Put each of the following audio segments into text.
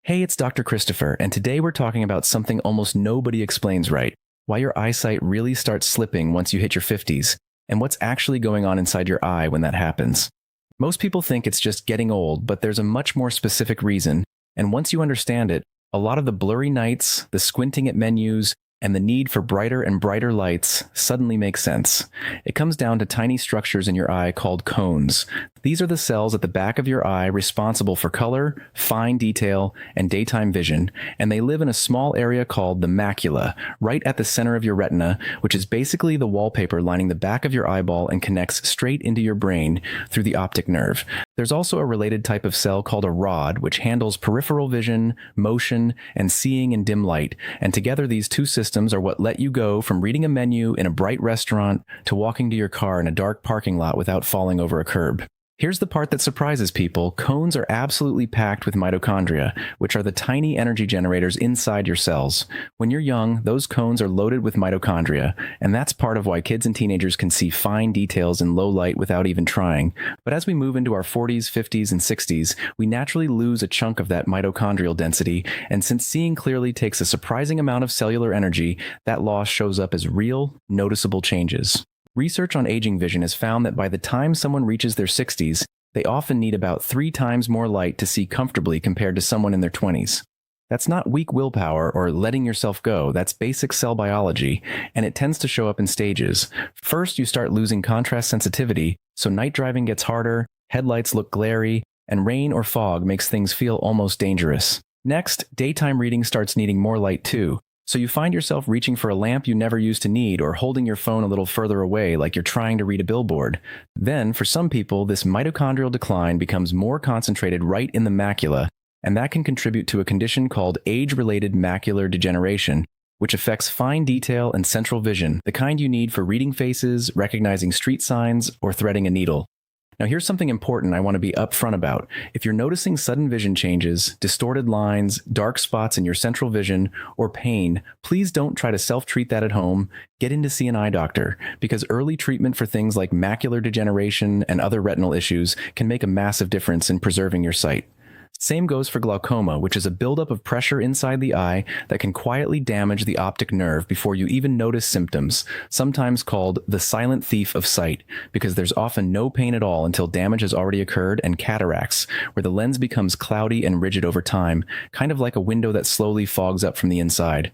Hey, it's Dr. Christopher, and today we're talking about something almost nobody explains right: why your eyesight really starts slipping once you hit your 50s, and what's actually going on inside your eye when that happens. Most people think it's just getting old, but there's a much more specific reason, and once you understand it, a lot of the blurry nights, the squinting at menus, and the need for brighter and brighter lights suddenly make sense. It comes down to tiny structures in your eye called cones. These are the cells at the back of your eye responsible for color, fine detail, and daytime vision, and they live in a small area called the macula, right at the center of your retina, which is basically the wallpaper lining the back of your eyeball and connects straight into your brain through the optic nerve. There's also a related type of cell called a rod, which handles peripheral vision, motion, and seeing in dim light, and together these two systems are what let you go from reading a menu in a bright restaurant to walking to your car in a dark parking lot without falling over a curb. Here's the part that surprises people: cones are absolutely packed with mitochondria, which are the tiny energy generators inside your cells. When you're young, those cones are loaded with mitochondria, and that's part of why kids and teenagers can see fine details in low light without even trying. But as we move into our 40s, 50s, and 60s, we naturally lose a chunk of that mitochondrial density, and since seeing clearly takes a surprising amount of cellular energy, that loss shows up as real, noticeable changes. Research on aging vision has found that by the time someone reaches their 60s, they often need about 3 times more light to see comfortably compared to someone in their 20s. That's not weak willpower or letting yourself go, that's basic cell biology, and it tends to show up in stages. First, you start losing contrast sensitivity, so night driving gets harder, headlights look glary, and rain or fog makes things feel almost dangerous. Next, daytime reading starts needing more light too. So you find yourself reaching for a lamp you never used to need, or holding your phone a little further away like you're trying to read a billboard. Then, for some people, this mitochondrial decline becomes more concentrated right in the macula, and that can contribute to a condition called age-related macular degeneration, which affects fine detail and central vision, the kind you need for reading faces, recognizing street signs, or threading a needle. Now here's something important I want to be upfront about. If you're noticing sudden vision changes, distorted lines, dark spots in your central vision, or pain, please don't try to self-treat that at home. Get in to see an eye doctor, because early treatment for things like macular degeneration and other retinal issues can make a massive difference in preserving your sight. Same goes for glaucoma, which is a buildup of pressure inside the eye that can quietly damage the optic nerve before you even notice symptoms, sometimes called the silent thief of sight, because there's often no pain at all until damage has already occurred, and cataracts, where the lens becomes cloudy and rigid over time, kind of like a window that slowly fogs up from the inside.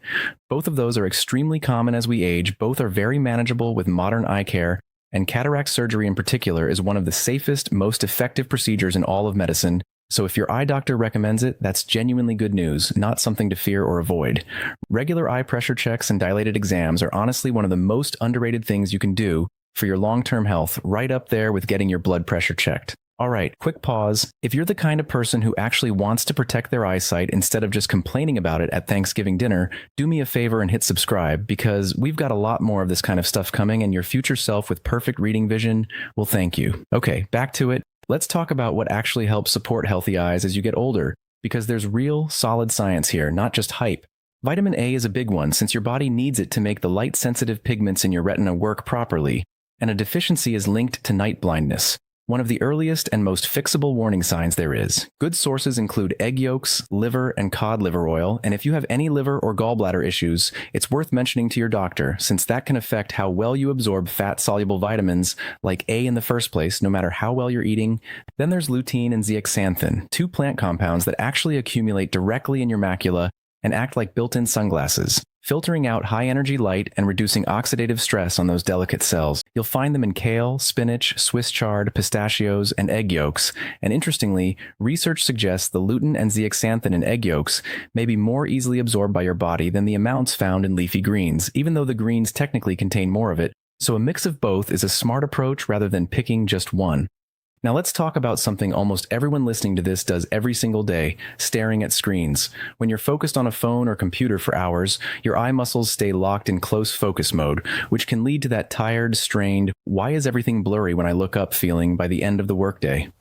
Both of those are extremely common as we age, both are very manageable with modern eye care, and cataract surgery in particular is one of the safest, most effective procedures in all of medicine. So if your eye doctor recommends it, that's genuinely good news, not something to fear or avoid. Regular eye pressure checks and dilated exams are honestly one of the most underrated things you can do for your long-term health, right up there with getting your blood pressure checked. All right, quick pause. If you're the kind of person who actually wants to protect their eyesight instead of just complaining about it at Thanksgiving dinner, do me a favor and hit subscribe, because we've got a lot more of this kind of stuff coming, and your future self with perfect reading vision will thank you. Okay, back to it. Let's talk about what actually helps support healthy eyes as you get older, because there's real, solid science here, not just hype. Vitamin A is a big one, since your body needs it to make the light-sensitive pigments in your retina work properly, and a deficiency is linked to night blindness, one of the earliest and most fixable warning signs there is. Good sources include egg yolks, liver, and cod liver oil, and if you have any liver or gallbladder issues, it's worth mentioning to your doctor, since that can affect how well you absorb fat-soluble vitamins like A in the first place, no matter how well you're eating. Then there's lutein and zeaxanthin, 2 plant compounds that actually accumulate directly in your macula and act like built-in sunglasses, filtering out high-energy light and reducing oxidative stress on those delicate cells. You'll find them in kale, spinach, Swiss chard, pistachios, and egg yolks. And interestingly, research suggests the lutein and zeaxanthin in egg yolks may be more easily absorbed by your body than the amounts found in leafy greens, even though the greens technically contain more of it. So a mix of both is a smart approach rather than picking just one. Now let's talk about something almost everyone listening to this does every single day: staring at screens. When you're focused on a phone or computer for hours, your eye muscles stay locked in close focus mode, which can lead to that tired, strained, "why is everything blurry when I look up" feeling by the end of the workday.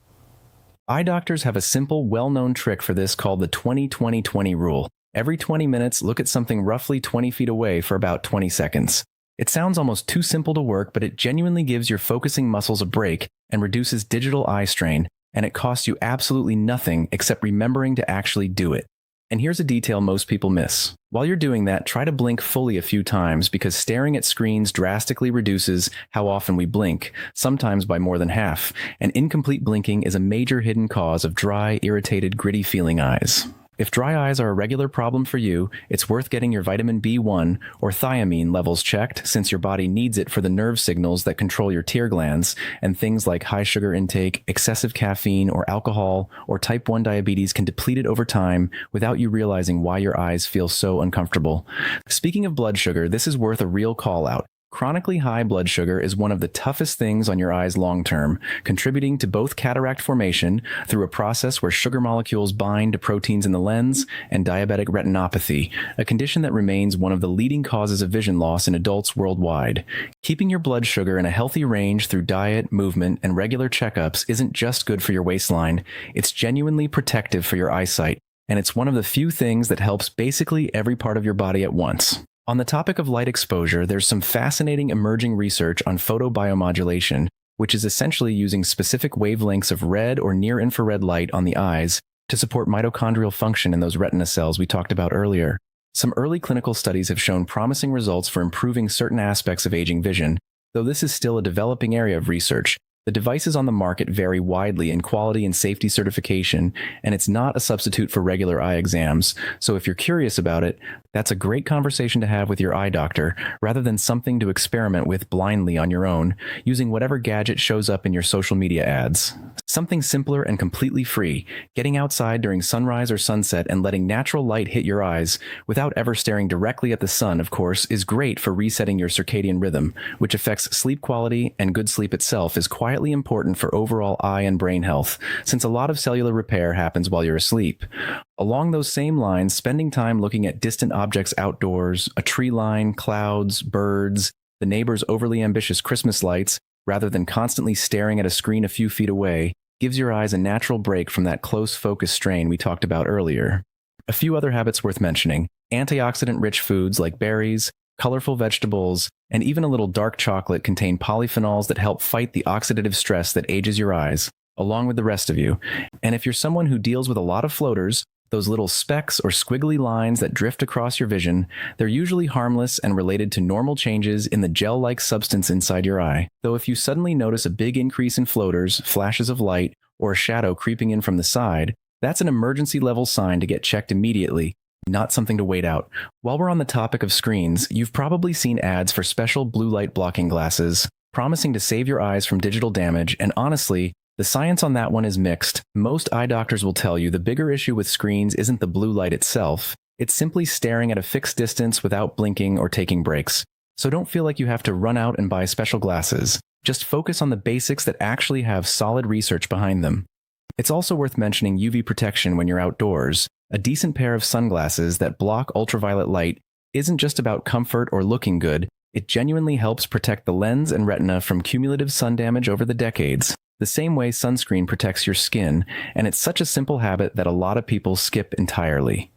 Eye doctors have a simple, well-known trick for this called the 20-20-20 rule. Every 20 minutes, look at something roughly 20 feet away for about 20 seconds. It sounds almost too simple to work, but it genuinely gives your focusing muscles a break and reduces digital eye strain, and it costs you absolutely nothing except remembering to actually do it. And here's a detail most people miss. While you're doing that, try to blink fully a few times because staring at screens drastically reduces how often we blink, sometimes by more than half. And incomplete blinking is a major hidden cause of dry, irritated, gritty feeling eyes. If dry eyes are a regular problem for you, it's worth getting your vitamin B1 or thiamine levels checked since your body needs it for the nerve signals that control your tear glands, and things like high sugar intake, excessive caffeine or alcohol, or type 1 diabetes can deplete it over time without you realizing why your eyes feel so uncomfortable. Speaking of blood sugar, this is worth a real call out. Chronically high blood sugar is one of the toughest things on your eyes long term, contributing to both cataract formation through a process where sugar molecules bind to proteins in the lens and diabetic retinopathy, a condition that remains one of the leading causes of vision loss in adults worldwide. Keeping your blood sugar in a healthy range through diet, movement, and regular checkups isn't just good for your waistline, it's genuinely protective for your eyesight, and it's one of the few things that helps basically every part of your body at once. On the topic of light exposure, there's some fascinating emerging research on photobiomodulation, which is essentially using specific wavelengths of red or near-infrared light on the eyes to support mitochondrial function in those retina cells we talked about earlier. Some early clinical studies have shown promising results for improving certain aspects of aging vision, though this is still a developing area of research. The devices on the market vary widely in quality and safety certification, and it's not a substitute for regular eye exams. So if you're curious about it, that's a great conversation to have with your eye doctor, rather than something to experiment with blindly on your own, using whatever gadget shows up in your social media ads. Something simpler and completely free, getting outside during sunrise or sunset and letting natural light hit your eyes, without ever staring directly at the sun, of course, is great for resetting your circadian rhythm, which affects sleep quality, and good sleep itself is quietly important for overall eye and brain health, since a lot of cellular repair happens while you're asleep. Along those same lines, spending time looking at distant objects outdoors, a tree line, clouds, birds, the neighbor's overly ambitious Christmas lights, rather than constantly staring at a screen a few feet away, gives your eyes a natural break from that close focus strain we talked about earlier. A few other habits worth mentioning: antioxidant-rich foods like berries, colorful vegetables, and even a little dark chocolate contain polyphenols that help fight the oxidative stress that ages your eyes, along with the rest of you. And if you're someone who deals with a lot of floaters, those little specks or squiggly lines that drift across your vision, they're usually harmless and related to normal changes in the gel-like substance inside your eye. Though if you suddenly notice a big increase in floaters, flashes of light, or a shadow creeping in from the side, that's an emergency-level sign to get checked immediately, not something to wait out. While we're on the topic of screens, you've probably seen ads for special blue light blocking glasses, promising to save your eyes from digital damage, and honestly, the science on that one is mixed. Most eye doctors will tell you the bigger issue with screens isn't the blue light itself, it's simply staring at a fixed distance without blinking or taking breaks. So don't feel like you have to run out and buy special glasses. Just focus on the basics that actually have solid research behind them. It's also worth mentioning UV protection when you're outdoors. A decent pair of sunglasses that block ultraviolet light isn't just about comfort or looking good, it genuinely helps protect the lens and retina from cumulative sun damage over the decades, the same way sunscreen protects your skin, and it's such a simple habit that a lot of people skip entirely.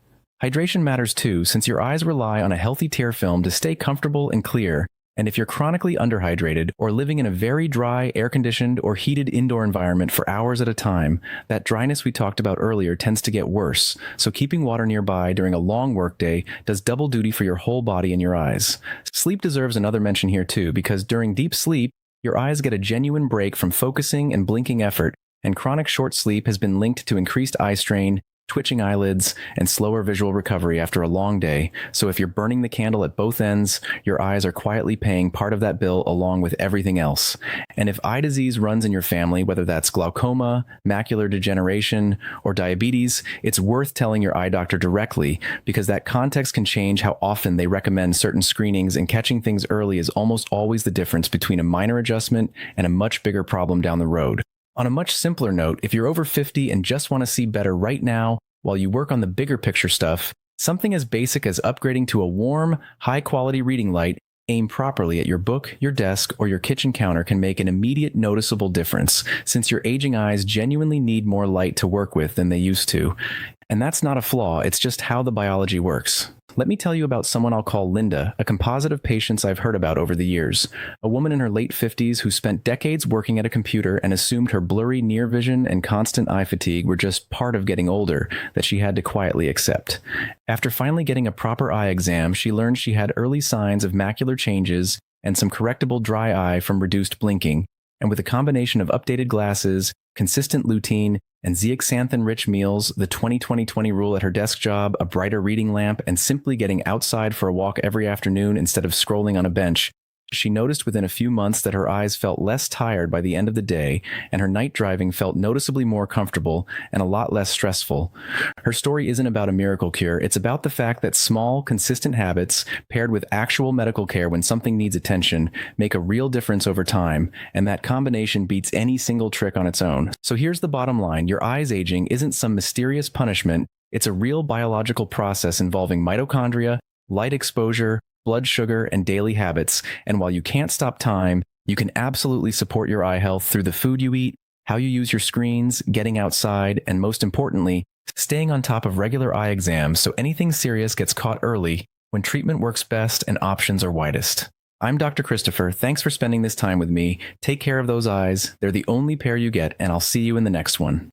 Hydration matters too, since your eyes rely on a healthy tear film to stay comfortable and clear, and if you're chronically underhydrated or living in a very dry, air-conditioned, or heated indoor environment for hours at a time, that dryness we talked about earlier tends to get worse, so keeping water nearby during a long workday does double duty for your whole body and your eyes. Sleep deserves another mention here too, because during deep sleep, your eyes get a genuine break from focusing and blinking effort, and chronic short sleep has been linked to increased eye strain, twitching eyelids, and slower visual recovery after a long day. So if you're burning the candle at both ends, your eyes are quietly paying part of that bill along with everything else. And if eye disease runs in your family, whether that's glaucoma, macular degeneration, or diabetes, it's worth telling your eye doctor directly, because that context can change how often they recommend certain screenings, and catching things early is almost always the difference between a minor adjustment and a much bigger problem down the road. On a much simpler note, if you're over 50 and just want to see better right now while you work on the bigger picture stuff, something as basic as upgrading to a warm, high-quality reading light aimed properly at your book, your desk, or your kitchen counter can make an immediate noticeable difference, since your aging eyes genuinely need more light to work with than they used to. And that's not a flaw, it's just how the biology works. Let me tell you about someone I'll call Linda, a composite of patients I've heard about over the years. A woman in her late 50s who spent decades working at a computer and assumed her blurry near vision and constant eye fatigue were just part of getting older that she had to quietly accept. After finally getting a proper eye exam, she learned she had early signs of macular changes and some correctable dry eye from reduced blinking. And with a combination of updated glasses, consistent lutein, and zeaxanthin-rich meals, the 20-20-20 rule at her desk job, a brighter reading lamp, and simply getting outside for a walk every afternoon instead of scrolling on a bench, she noticed within a few months that her eyes felt less tired by the end of the day, and her night driving felt noticeably more comfortable and a lot less stressful. Her story isn't about a miracle cure, it's about the fact that small, consistent habits, paired with actual medical care when something needs attention, make a real difference over time, and that combination beats any single trick on its own. So here's the bottom line, your eyes aging isn't some mysterious punishment, it's a real biological process involving mitochondria, light exposure, blood sugar, and daily habits. And while you can't stop time, you can absolutely support your eye health through the food you eat, how you use your screens, getting outside, and most importantly, staying on top of regular eye exams so anything serious gets caught early when treatment works best and options are widest. I'm Dr. Christopher. Thanks for spending this time with me. Take care of those eyes. They're the only pair you get, and I'll see you in the next one.